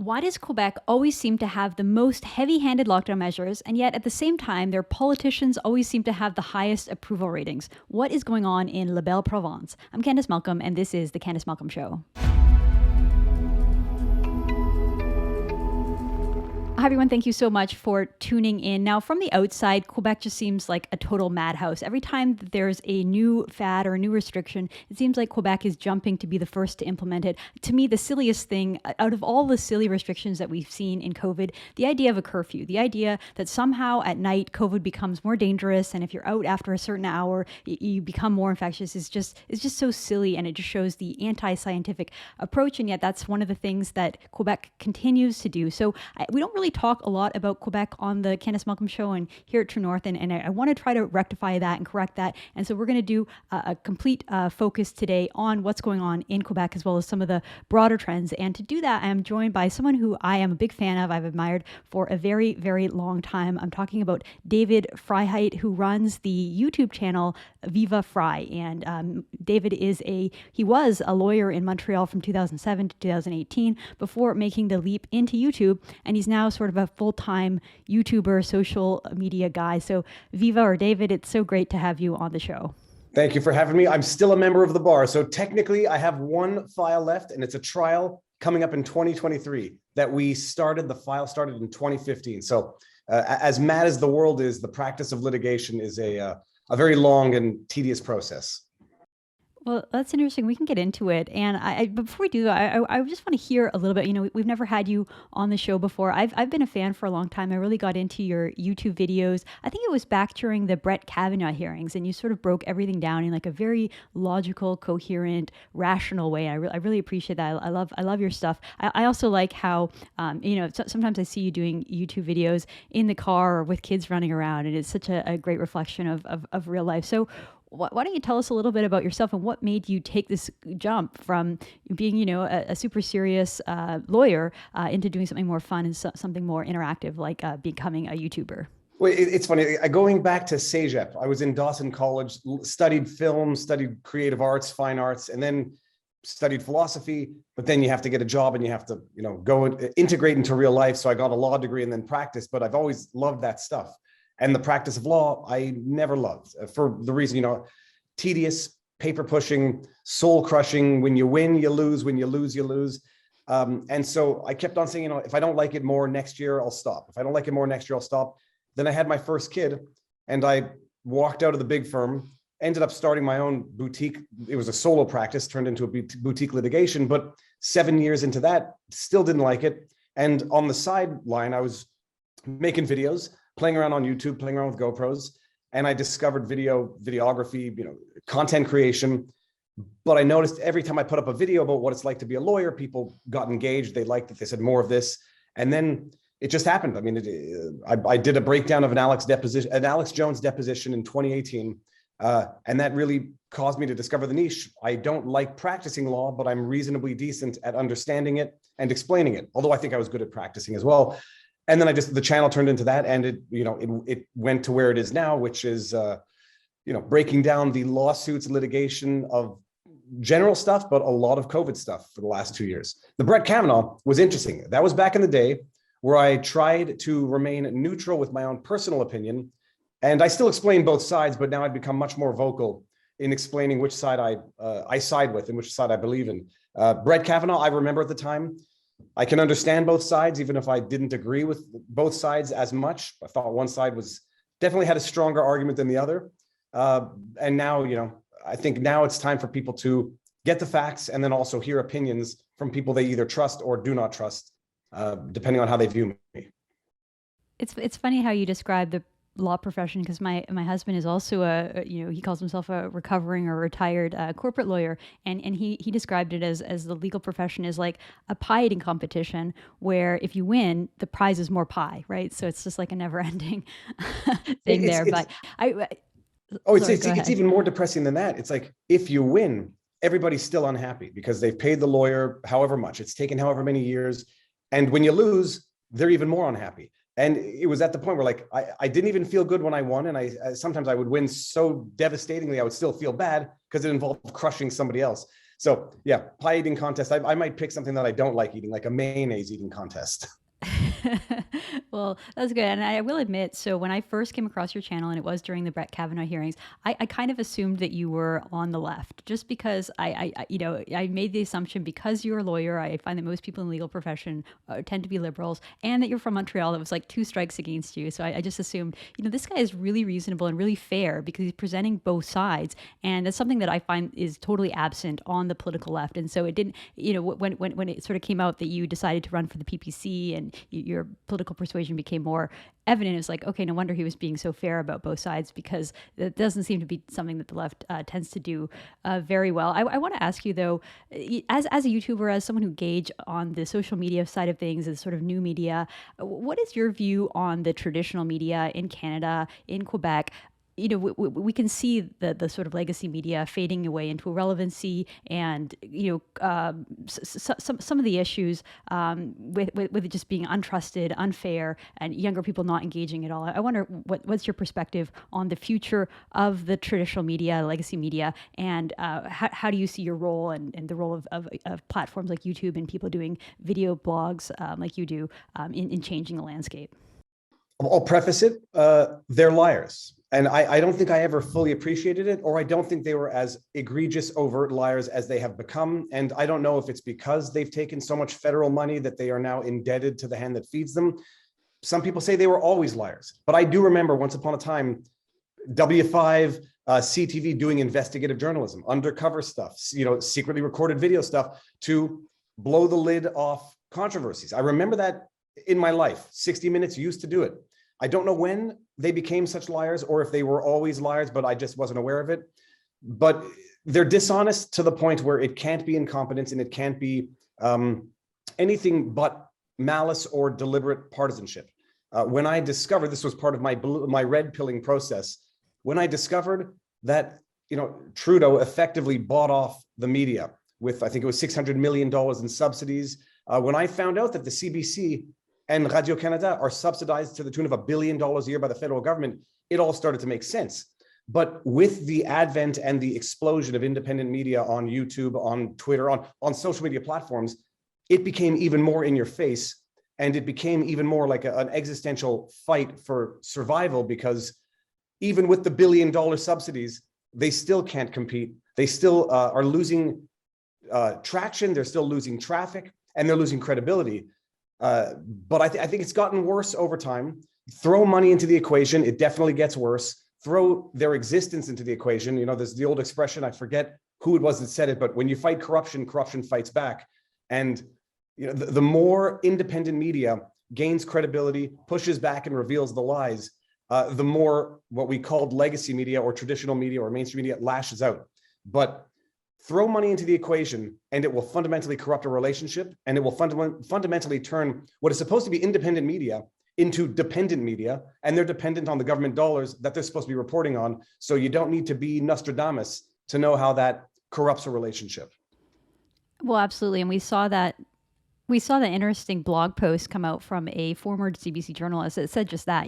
Why does Quebec always seem to have the most heavy-handed lockdown measures, and yet at the same time, their politicians always seem to have the highest approval ratings? What is going on in La Belle Province? I'm Candice Malcolm, and this is The Candice Malcolm Show. Hi, everyone. Thank you so much for tuning in. Now, from the outside, Quebec just seems like a total madhouse. Every time that there's a new fad or a new restriction, it seems like Quebec is jumping to be the first to implement it. To me, the silliest thing, out of all the silly restrictions that we've seen in COVID, the idea of a curfew, the idea that somehow at night COVID becomes more dangerous, and if you're out after a certain hour, you become more infectious, is just so silly, and it just shows the anti-scientific approach, and yet that's one of the things that Quebec continues to do. So we don't really talk a lot about Quebec on the Candice Malcolm Show and here at True North, and I want to try to rectify that and correct that. And so we're going to do a complete focus today on what's going on in Quebec, as well as some of the broader trends. And to do that, I am joined by someone who I am a big fan of, I've admired for a very, very long time. I'm talking about David Freiheit, who runs the YouTube channel Viva Frei. And David he was a lawyer in Montreal from 2007 to 2018 before making the leap into YouTube, and he's now sort of a full-time YouTuber, social media guy. So Viva, or David, it's so great to have you on the show. Thank you for having me. I'm still a member of the bar. So technically I have one file left, and it's a trial coming up in 2023 that the file started in 2015. So as mad as the world is, the practice of litigation is a very long and tedious process. Well, that's interesting. We can get into it. And but before we do that, I just want to hear a little bit. You know, we've never had you on the show before. I've been a fan for a long time. I really got into your YouTube videos. I think it was back during the Brett Kavanaugh hearings, and you sort of broke everything down in like a very logical, coherent, rational way. I really appreciate that. I love your stuff. I also like how, sometimes I see you doing YouTube videos in the car or with kids running around, and it's such a great reflection of real life. So why don't you tell us a little bit about yourself and what made you take this jump from being, a super serious lawyer into doing something more fun and something more interactive, like becoming a YouTuber? Well, it's funny. Going back to Cégep, I was in Dawson College, studied film, studied creative arts, fine arts, and then studied philosophy. But then you have to get a job and you have to, go and integrate into real life. So I got a law degree and then practiced, but I've always loved that stuff. And the practice of law, I never loved, for the reason, tedious, paper pushing, soul crushing. When you win, you lose. When you lose, you lose. And so I kept on saying, if I don't like it more next year, I'll stop. If I don't like it more next year, I'll stop. Then I had my first kid and I walked out of the big firm, ended up starting my own boutique. It was a solo practice, turned into a boutique litigation, but 7 years into that, still didn't like it. And on the sideline, I was making videos, playing around on YouTube, playing around with GoPros, and I discovered videography, content creation. But I noticed every time I put up a video about what it's like to be a lawyer, people got engaged. They liked it. They said more of this. And then it just happened. I mean, I did a breakdown of an Alex Jones deposition in 2018. And that really caused me to discover the niche. I don't like practicing law, but I'm reasonably decent at understanding it and explaining it. Although I think I was good at practicing as well. And then the channel turned into that, and it went to where it is now, which is, breaking down the lawsuits, litigation of general stuff, but a lot of COVID stuff for the last 2 years. The Brett Kavanaugh was interesting. That was back in the day where I tried to remain neutral with my own personal opinion. And I still explain both sides, but now I've become much more vocal in explaining which side I side with and which side I believe in. Brett Kavanaugh, I remember at the time, I can understand both sides, even if I didn't agree with both sides as much. I thought one side definitely had a stronger argument than the other. And now, I think now it's time for people to get the facts and then also hear opinions from people they either trust or do not trust, depending on how they view me. It's funny how you describe the law profession, because my husband is also he calls himself a recovering or retired corporate lawyer, and he described it as the legal profession is like a pie eating competition where if you win, the prize is more pie, right? So it's just like a never ending thing there. But it's even more depressing than that. It's like if you win, everybody's still unhappy because they've paid the lawyer however much, it's taken however many years, and when you lose, they're even more unhappy. And it was at the point where I didn't even feel good when I won. And sometimes I would win so devastatingly, I would still feel bad because it involved crushing somebody else. So yeah, pie eating contest. I might pick something that I don't like eating, like a mayonnaise eating contest. Well, that's good. And I will admit, so when I first came across your channel, and it was during the Brett Kavanaugh hearings, I kind of assumed that you were on the left, just because I made the assumption, because you're a lawyer, I find that most people in the legal profession tend to be liberals, and that you're from Montreal. That was like two strikes against you. So I just assumed, this guy is really reasonable and really fair because he's presenting both sides. And that's something that I find is totally absent on the political left. And so it didn't, when it sort of came out that you decided to run for the PPC and your political persuasion became more evident, it's like, okay, no wonder he was being so fair about both sides, because it doesn't seem to be something that the left tends to do very well. I want to ask you though, as a YouTuber, as someone who gauge on the social media side of things, as sort of new media, what is your view on the traditional media in Canada, in Quebec? We can see the sort of legacy media fading away into irrelevancy, and some of the issues with it just being untrusted, unfair, and younger people not engaging at all. I wonder what's your perspective on the future of the traditional media, legacy media, and how do you see your role and the role of platforms like YouTube and people doing video blogs like you do in changing the landscape? I'll preface it. They're liars. And I don't think I ever fully appreciated it, or I don't think they were as egregious, overt liars as they have become. And I don't know if it's because they've taken so much federal money that they are now indebted to the hand that feeds them. Some people say they were always liars. But I do remember once upon a time, W5, CTV doing investigative journalism, undercover stuff, secretly recorded video stuff to blow the lid off controversies. I remember that in my life. 60 Minutes used to do it. I don't know when they became such liars, or if they were always liars, but I just wasn't aware of it. But they're dishonest to the point where it can't be incompetence, and it can't be anything but malice or deliberate partisanship. When I discovered, this was part of my red pilling process, when I discovered that Trudeau effectively bought off the media with, I think it was $600 million in subsidies. When I found out that the CBC and Radio-Canada are subsidized to the tune of $1 billion a year by the federal government, it all started to make sense. But with the advent and the explosion of independent media on YouTube, on Twitter, on social media platforms, it became even more in your face, and it became even more like an existential fight for survival, because even with the $1 billion subsidies, they still can't compete. They still are losing traction, they're still losing traffic, and they're losing credibility. But I think it's gotten worse over time. Throw money into the equation, it definitely gets worse. Throw their existence into the equation. There's the old expression, I forget who it was that said it, but when you fight corruption, corruption fights back. And the more independent media gains credibility, pushes back and reveals the lies, the more what we called legacy media or traditional media or mainstream media lashes out. But throw money into the equation and it will fundamentally corrupt a relationship, and it will fundamentally turn what is supposed to be independent media into dependent media, and they're dependent on the government dollars that they're supposed to be reporting on. So you don't need to be Nostradamus to know how that corrupts a relationship. Well, absolutely. And we saw that interesting blog post come out from a former CBC journalist that said just that,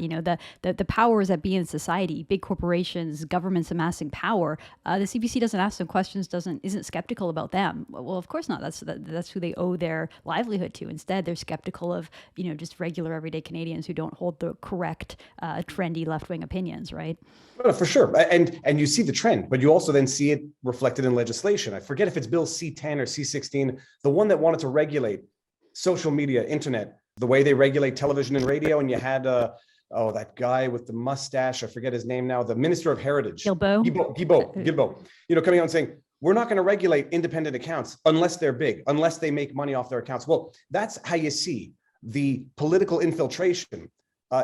the powers that be in society, big corporations, governments amassing power, the CBC doesn't ask them questions, isn't skeptical about them. Well, of course not. That's who they owe their livelihood to. Instead, they're skeptical of, just regular everyday Canadians who don't hold the correct, trendy left-wing opinions, right? Well, for sure. And you see the trend, but you also then see it reflected in legislation. I forget if it's Bill C-10 or C-16, the one that wanted to regulate social media, internet, the way they regulate television and radio. And you had that guy with the mustache, I forget his name now, the Minister of Heritage. Guilbeault, coming out and saying, we're not going to regulate independent accounts unless they're big, unless they make money off their accounts. Well, that's how you see the political infiltration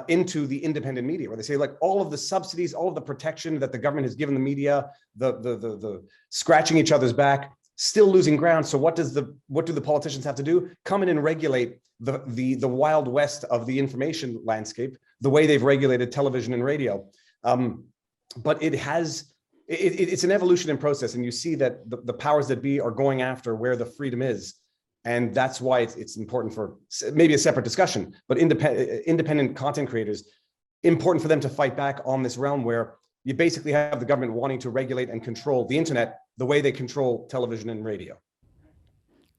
into the independent media, where they say, like, all of the subsidies, all of the protection that the government has given the media, the scratching each other's back, still losing ground. So what do the politicians have to do? Come in and regulate the wild west of the information landscape, the way they've regulated television and radio. But it's an evolution in process, and you see that the powers that be are going after where the freedom is. And that's why it's important for maybe a separate discussion, but independent content creators, important for them to fight back on this realm where you basically have the government wanting to regulate and control the internet the way they control television and radio.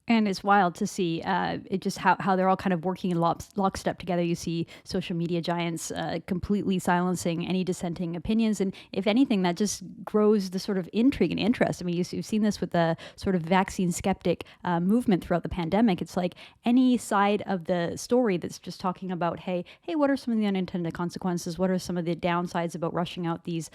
And it's wild to see it just how they're all kind of working in lockstep together. You see social media giants completely silencing any dissenting opinions. And if anything, that just grows the sort of intrigue and interest. I mean, you've seen this with the sort of vaccine skeptic movement throughout the pandemic. It's like any side of the story that's just talking about, hey, what are some of the unintended consequences? What are some of the downsides about rushing out these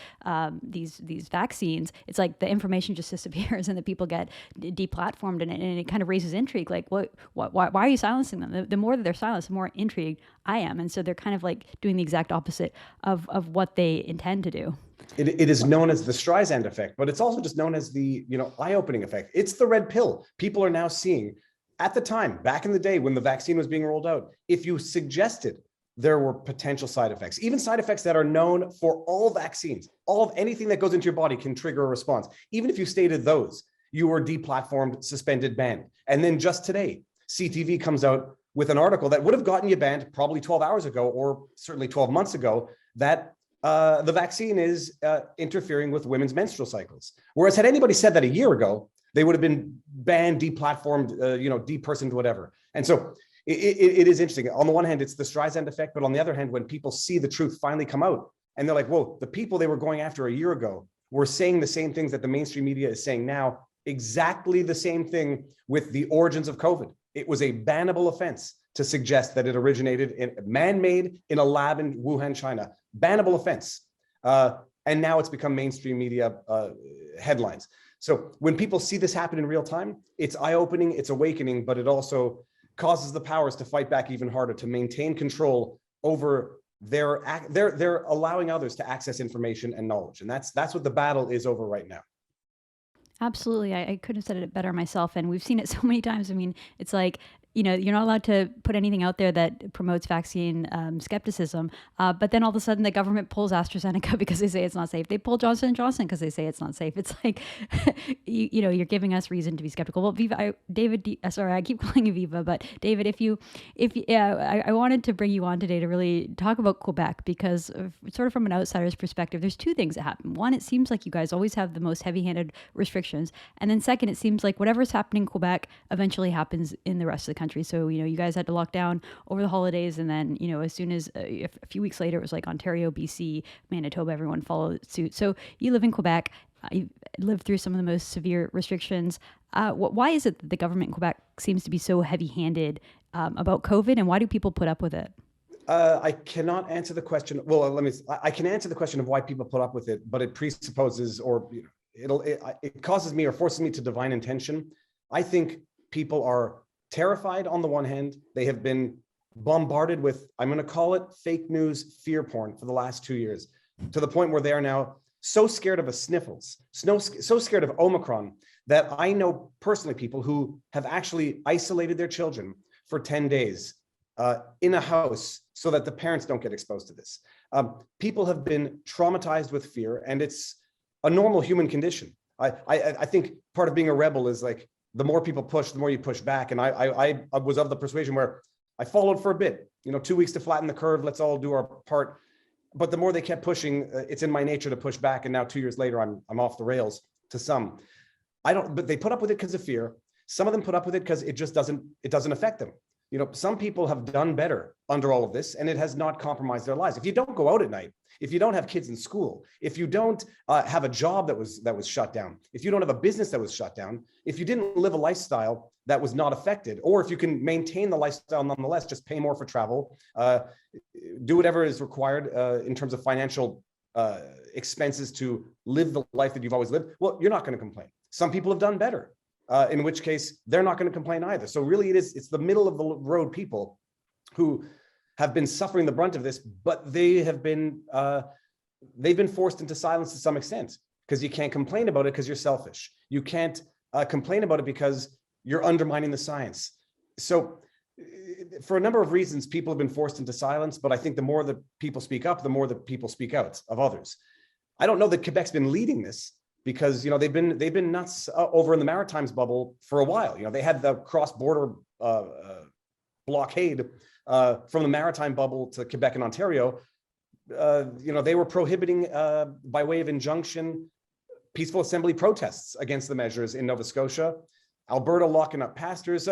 vaccines? It's like the information just disappears and the people get deplatformed, and it kind of raises intrigue. Like, why are you silencing them? The more that they're silenced, the more intrigued I am. And so they're kind of like doing the exact opposite of what they intend to do. It is known as the Streisand effect, but it's also just known as the, eye-opening effect. It's the red pill. People are now seeing, at the time, back in the day when the vaccine was being rolled out, if you suggested there were potential side effects, even side effects that are known for all vaccines, all of anything that goes into your body can trigger a response. Even if you stated those, you were deplatformed, suspended, banned. And then just today, CTV comes out with an article that would have gotten you banned probably 12 hours ago, or certainly 12 months ago, that the vaccine is interfering with women's menstrual cycles. Whereas had anybody said that a year ago, they would have been banned, deplatformed, depersoned, whatever. And so it is interesting. On the one hand, it's the Streisand effect, but on the other hand, when people see the truth finally come out and they're like, whoa, the people they were going after a year ago were saying the same things that the mainstream media is saying now. Exactly the same thing with the origins of COVID. It was a bannable offense to suggest that it originated man-made in a lab in Wuhan, China. Bannable offense. And now it's become mainstream media headlines. So when people see this happen in real time, it's eye-opening, it's awakening, but it also causes the powers to fight back even harder, to maintain control over they're allowing others to access information and knowledge. And that's what the battle is over right now. Absolutely. I couldn't have said it better myself. And we've seen it so many times. I mean, it's like, you're not allowed to put anything out there that promotes vaccine skepticism. But then all of a sudden the government pulls AstraZeneca because they say it's not safe. They pull Johnson & Johnson because they say it's not safe. It's like, you're giving us reason to be skeptical. Well, Viva, I keep calling you Viva, but David, I wanted to bring you on today to really talk about Quebec, because sort of from an outsider's perspective, there's two things that happen. One, it seems like you guys always have the most heavy-handed restrictions. And then second, it seems like whatever's happening in Quebec eventually happens in the rest of the country. So, you guys had to lock down over the holidays. And then, as soon as a few weeks later, it was like Ontario, BC, Manitoba, everyone followed suit. So you live in Quebec. You lived through some of the most severe restrictions. Why is it that the government in Quebec seems to be so heavy-handed about COVID, and why do people put up with it? I cannot answer the question. Well, I can answer the question of why people put up with it, but it presupposes, or it causes me or forces me to divine intention. I think people are terrified on the one hand. They have been bombarded with, I'm going to call it fake news, fear porn for the last 2 years, to the point where they are now so scared of the sniffles, so scared of Omicron, that I know personally people who have actually isolated their children for 10 days in a house so that the parents don't get exposed to this. People have been traumatized with fear, and it's a normal human condition. I think part of being a rebel is like, the more people push, the more you push back. And I was of the persuasion where I followed for a bit, 2 weeks to flatten the curve. Let's all do our part. But the more they kept pushing, it's in my nature to push back. And now 2 years later, I'm off the rails to some. But they put up with it because of fear. Some of them put up with it because it doesn't affect them. Some people have done better under all of this, and it has not compromised their lives. If you don't go out at night, if you don't have kids in school, if you don't have a job that was shut down, if you don't have a business that was shut down, if you didn't live a lifestyle that was not affected, or if you can maintain the lifestyle nonetheless, just pay more for travel, do whatever is required in terms of financial expenses to live the life that you've always lived, well, you're not going to complain. Some people have done better. In which case they're not going to complain either. So really it's the middle of the road people who have been suffering the brunt of this, but they've been forced into silence to some extent, because you can't complain about it because you're selfish. You can't complain about it because you're undermining the science. So for a number of reasons, people have been forced into silence, but I think the more that people speak up, the more that people speak out of others. I don't know that Quebec's been leading this, because they've been nuts over in the Maritimes bubble for a while. They had the cross-border blockade from the Maritime bubble to Quebec and Ontario. They were prohibiting by way of injunction peaceful assembly protests against the measures in Nova Scotia, Alberta locking up pastors.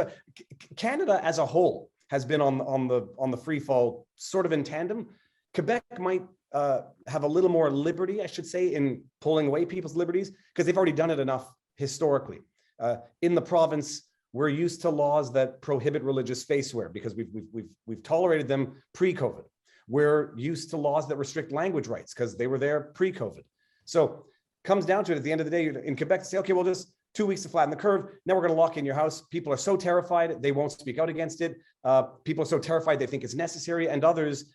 Canada as a whole has been on the free fall, sort of in tandem. Quebec might have a little more liberty, I should say, in pulling away people's liberties, because they've already done it enough historically. In the province, we're used to laws that prohibit religious face wear because we've tolerated them pre-COVID. We're used to laws that restrict language rights because they were there pre-COVID. So comes down to it at the end of the day in Quebec to say, okay, well, just 2 weeks to flatten the curve. Now we're going to lock in your house. People are so terrified, they won't speak out against it. People are so terrified, they think it's necessary. And others,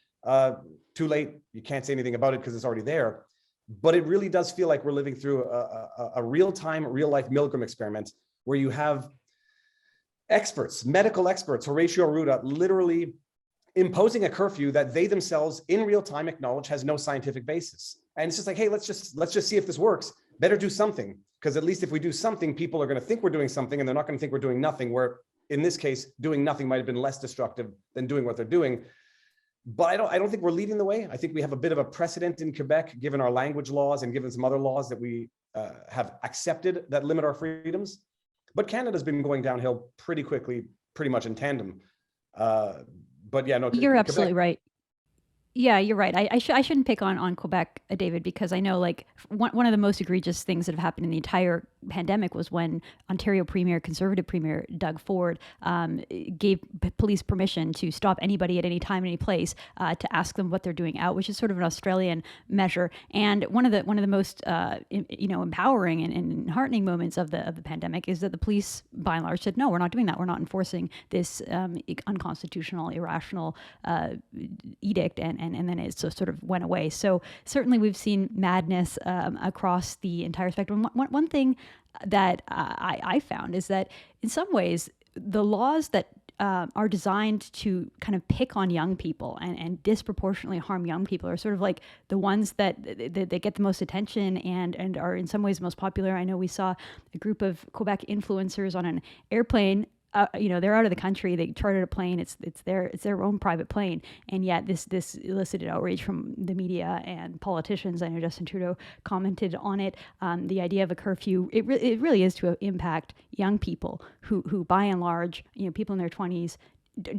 too late, you can't say anything about it because it's already there. But it really does feel like we're living through a real-time, real-life Milgram experiment where you have experts, medical experts, Horatio Arruda, literally imposing a curfew that they themselves in real time acknowledge has no scientific basis. And it's just like, hey, let's just see if this works. Better do something, because at least if we do something, people are going to think we're doing something, and they're not going to think we're doing nothing, where in this case, doing nothing might have been less destructive than doing what they're doing. But I don't think we're leading the way. I think we have a bit of a precedent in Quebec, given our language laws and given some other laws that we have accepted that limit our freedoms. But Canada's been going downhill pretty quickly, pretty much in tandem. But yeah, no, You're absolutely right. Yeah, you're right. I shouldn't pick on Quebec, David, because I know like one of the most egregious things that have happened in the entire pandemic was when Ontario Conservative Premier Doug Ford gave police permission to stop anybody at any time, any place, to ask them what they're doing out, which is sort of an Australian measure. And one of the most empowering and heartening moments of the pandemic is that the police, by and large, said, no, we're not doing that. We're not enforcing this unconstitutional, irrational edict. And then it sort of went away. So certainly we've seen madness across the entire spectrum. One thing that I found is that in some ways, the laws that are designed to kind of pick on young people and disproportionately harm young people are sort of like the ones that get the most attention and are in some ways most popular. I know we saw a group of Quebec influencers on an airplane. They're out of the country. They chartered a plane. It's their own private plane, and yet this elicited outrage from the media and politicians. I know Justin Trudeau commented on it. The idea of a curfew, it really is to impact young people who by and large, people in their 20s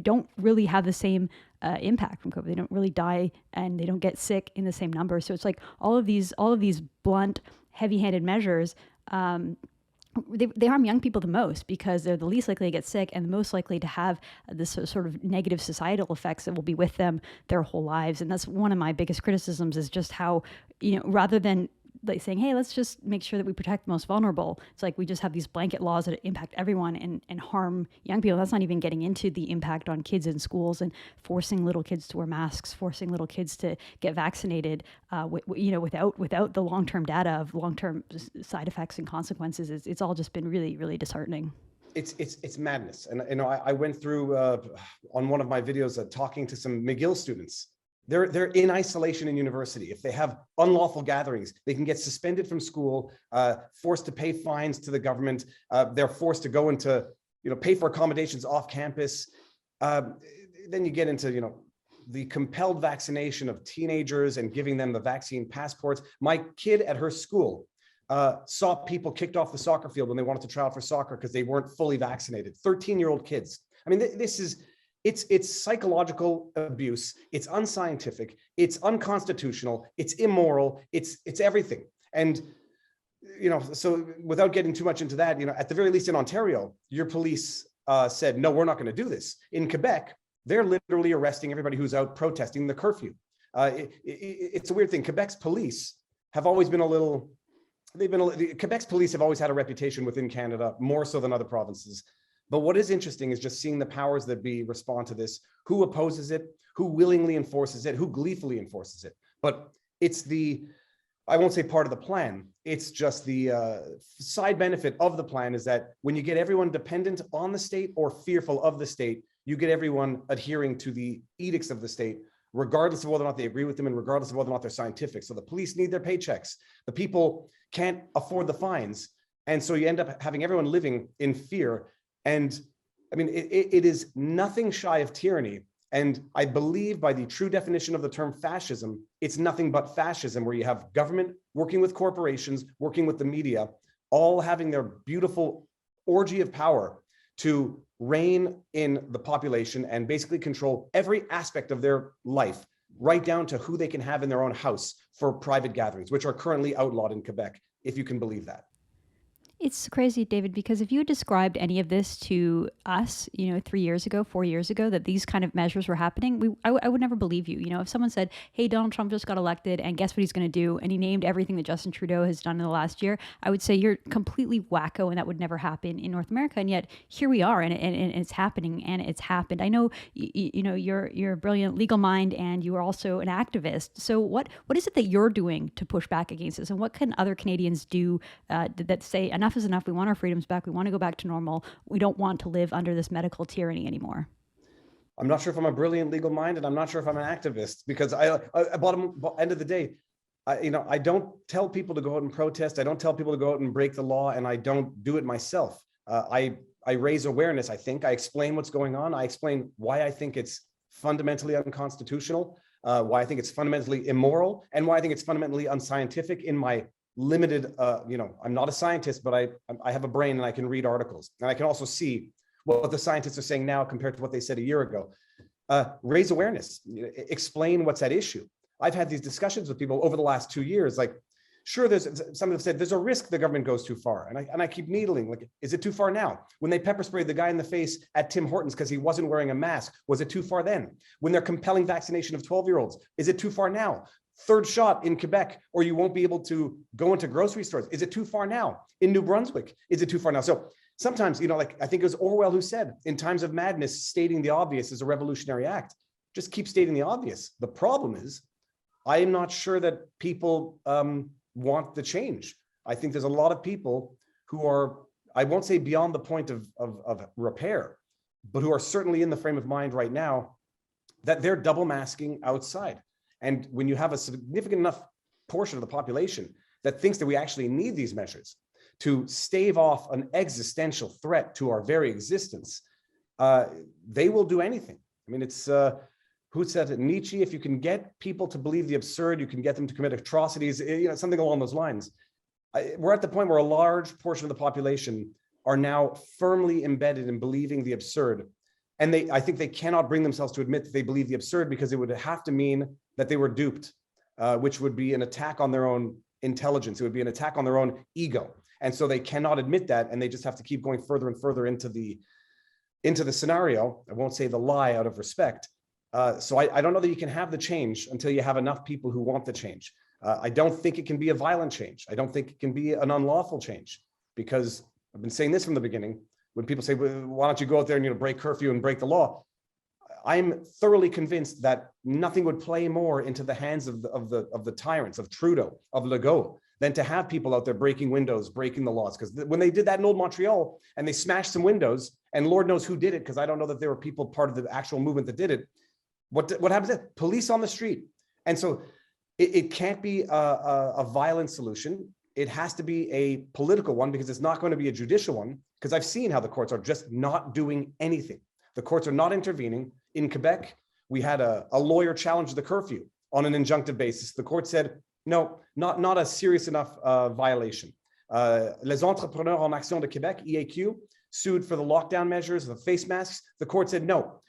don't really have the same impact from COVID. They don't really die and they don't get sick in the same number. So it's like all of these blunt, heavy-handed measures. They harm young people the most because they're the least likely to get sick and the most likely to have this sort of negative societal effects that will be with them their whole lives. And that's one of my biggest criticisms is just how, rather than like saying, hey, let's just make sure that we protect the most vulnerable. It's like we just have these blanket laws that impact everyone and harm young people. That's not even getting into the impact on kids in schools and forcing little kids to wear masks, forcing little kids to get vaccinated, without the long-term data of long-term side effects and consequences. It's all just been really, really disheartening. It's madness. And I went through on one of my videos talking to some McGill students. They're in isolation in university. If they have unlawful gatherings, they can get suspended from school, forced to pay fines to the government. They're forced to go into, pay for accommodations off campus. Then you get into, the compelled vaccination of teenagers and giving them the vaccine passports. My kid at her school saw people kicked off the soccer field when they wanted to try out for soccer because they weren't fully vaccinated. 13-year-old kids. I mean, this is... It's psychological abuse. It's unscientific. It's unconstitutional. It's immoral. It's everything. And so without getting too much into that, at the very least in Ontario, your police said, no, we're not going to do this. In Quebec, they're literally arresting everybody who's out protesting the curfew. It's a weird thing. Quebec's police have always been Quebec's police have always had a reputation within Canada, more so than other provinces. But what is interesting is just seeing the powers that be respond to this, who opposes it, who willingly enforces it, who gleefully enforces it. But it's I won't say part of the plan, it's just the side benefit of the plan is that when you get everyone dependent on the state or fearful of the state, you get everyone adhering to the edicts of the state, regardless of whether or not they agree with them and regardless of whether or not they're scientific. So the police need their paychecks. The people can't afford the fines. And so you end up having everyone living in fear. And I mean, it is nothing shy of tyranny. And I believe by the true definition of the term fascism, it's nothing but fascism, where you have government working with corporations, working with the media, all having their beautiful orgy of power to reign in the population and basically control every aspect of their life, right down to who they can have in their own house for private gatherings, which are currently outlawed in Quebec, if you can believe that. It's crazy, David, because if you had described any of this to us, 3 years ago, 4 years ago, that these kind of measures were happening, I would never believe you. If someone said, hey, Donald Trump just got elected and guess what he's going to do? And he named everything that Justin Trudeau has done in the last year, I would say you're completely wacko and that would never happen in North America. And yet here we are and it's happening and it's happened. I know, you're a brilliant legal mind and you are also an activist. So what is it that you're doing to push back against this? And what can other Canadians do that say enough is enough. We want our freedoms back. We want to go back to normal. We don't want to live under this medical tyranny anymore. I'm not sure if I'm a brilliant legal mind, and I'm not sure if I'm an activist, because end of the day, I don't tell people to go out and protest. I don't tell people to go out and break the law, and I don't do it myself. I raise awareness. I explain what's going on. I explain why I think it's fundamentally unconstitutional, why I think it's fundamentally immoral, and why I think it's fundamentally unscientific in my limited, I'm not a scientist, but I have a brain and I can read articles. And I can also see what the scientists are saying now compared to what they said a year ago. Raise awareness, explain what's at issue. I've had these discussions with people over the last 2 years, like, sure, some have said there's a risk the government goes too far. And I keep needling, like, is it too far now? When they pepper sprayed the guy in the face at Tim Hortons because he wasn't wearing a mask, was it too far then? When they're compelling vaccination of 12-year-olds, is it too far now? Third shot in Quebec, or you won't be able to go into grocery stores. Is it too far now? In New Brunswick, is it too far now? So sometimes, I think it was Orwell who said, in times of madness, stating the obvious is a revolutionary act. Just keep stating the obvious. The problem is, I am not sure that people want the change. I think there's a lot of people who are, I won't say beyond the point of repair, but who are certainly in the frame of mind right now that they're double masking outside. And when you have a significant enough portion of the population that thinks that we actually need these measures to stave off an existential threat to our very existence, they will do anything. I mean, it's, who said it? Nietzsche, if you can get people to believe the absurd, you can get them to commit atrocities, something along those lines. We're at the point where a large portion of the population are now firmly embedded in believing the absurd. And I think they cannot bring themselves to admit that they believe the absurd, because it would have to mean that they were duped, which would be an attack on their own intelligence. It would be an attack on their own ego. And so they cannot admit that, and they just have to keep going further and further into the scenario. I won't say the lie out of respect. So I don't know that you can have the change until you have enough people who want the change. I don't think it can be a violent change. I don't think it can be an unlawful change, because I've been saying this from the beginning. When people say, well, why don't you go out there and break curfew and break the law? I'm thoroughly convinced that nothing would play more into the hands of the tyrants, of Trudeau, of Legault, than to have people out there breaking windows, breaking the laws. Because when they did that in old Montreal and they smashed some windows, and Lord knows who did it, because I don't know that there were people part of the actual movement that did it. What happens then? Police on the street. And so it can't be a violent solution. It has to be a political one, because it's not going to be a judicial one, because I've seen how the courts are just not doing anything. The courts are not intervening. In Quebec, we had a lawyer challenge the curfew on an injunctive basis. The court said, no, not a serious enough violation. Les Entrepreneurs en Action de Québec, EAQ, sued for the lockdown measures, the face masks. The court said, no,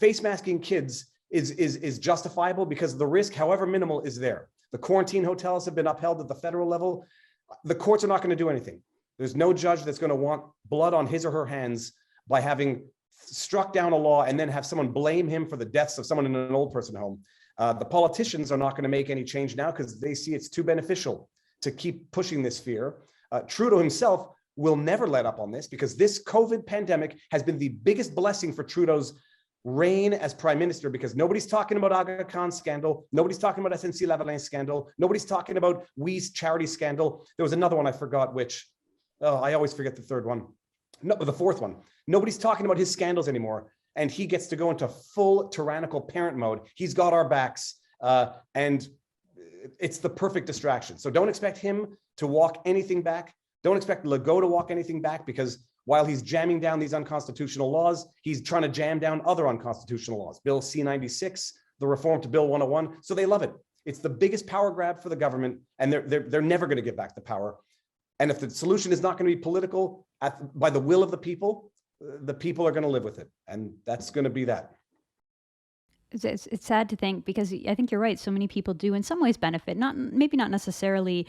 face masking kids is justifiable because the risk, however minimal, is there. The quarantine hotels have been upheld at the federal level. The courts are not going to do anything. There's no judge that's going to want blood on his or her hands by having struck down a law and then have someone blame him for the deaths of someone in an old person home. The politicians are not going to make any change now because they see it's too beneficial to keep pushing this fear. Trudeau himself will never let up on this, because this COVID pandemic has been the biggest blessing for Trudeau's reign as prime minister, because nobody's talking about Aga Khan's scandal. Nobody's talking about SNC-Lavalin scandal. Nobody's talking about We's charity scandal. There was another one I forgot, which, I always forget the third one. No, the fourth one. Nobody's talking about his scandals anymore. And he gets to go into full tyrannical parent mode. He's got our backs, and it's the perfect distraction. So don't expect him to walk anything back. Don't expect Legault to walk anything back, because while he's jamming down these unconstitutional laws, he's trying to jam down other unconstitutional laws. Bill C-96, the reform to Bill 101. So they love it. It's the biggest power grab for the government, and they're never going to get back the power. And if the solution is not going to be political by the will of the people are going to live with it. And that's going to be that. It's sad to think, because I think you're right. So many people do in some ways benefit, maybe not necessarily,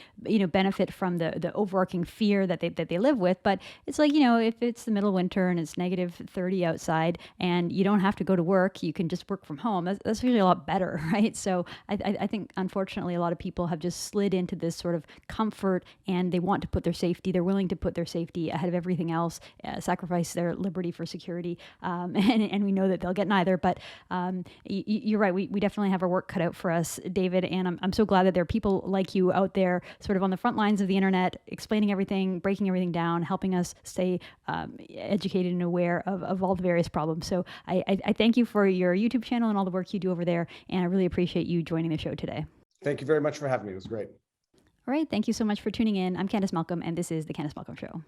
benefit from the overarching fear that they live with. But it's like, if it's the middle of winter and it's -30 outside and you don't have to go to work, you can just work from home. That's usually a lot better, right? So I think, unfortunately, a lot of people have just slid into this sort of comfort, and they want to put their safety. They're willing to put their safety ahead of everything else, sacrifice their liberty for security. And we know that they'll get neither. But you're right. We definitely have our work cut out for us, David. And I'm so glad that there are people like you out there sort of on the front lines of the internet, explaining everything, breaking everything down, helping us stay educated and aware of all the various problems. So I thank you for your YouTube channel and all the work you do over there. And I really appreciate you joining the show today. Thank you very much for having me. It was great. All right. Thank you so much for tuning in. I'm Candice Malcolm, and this is The Candice Malcolm Show.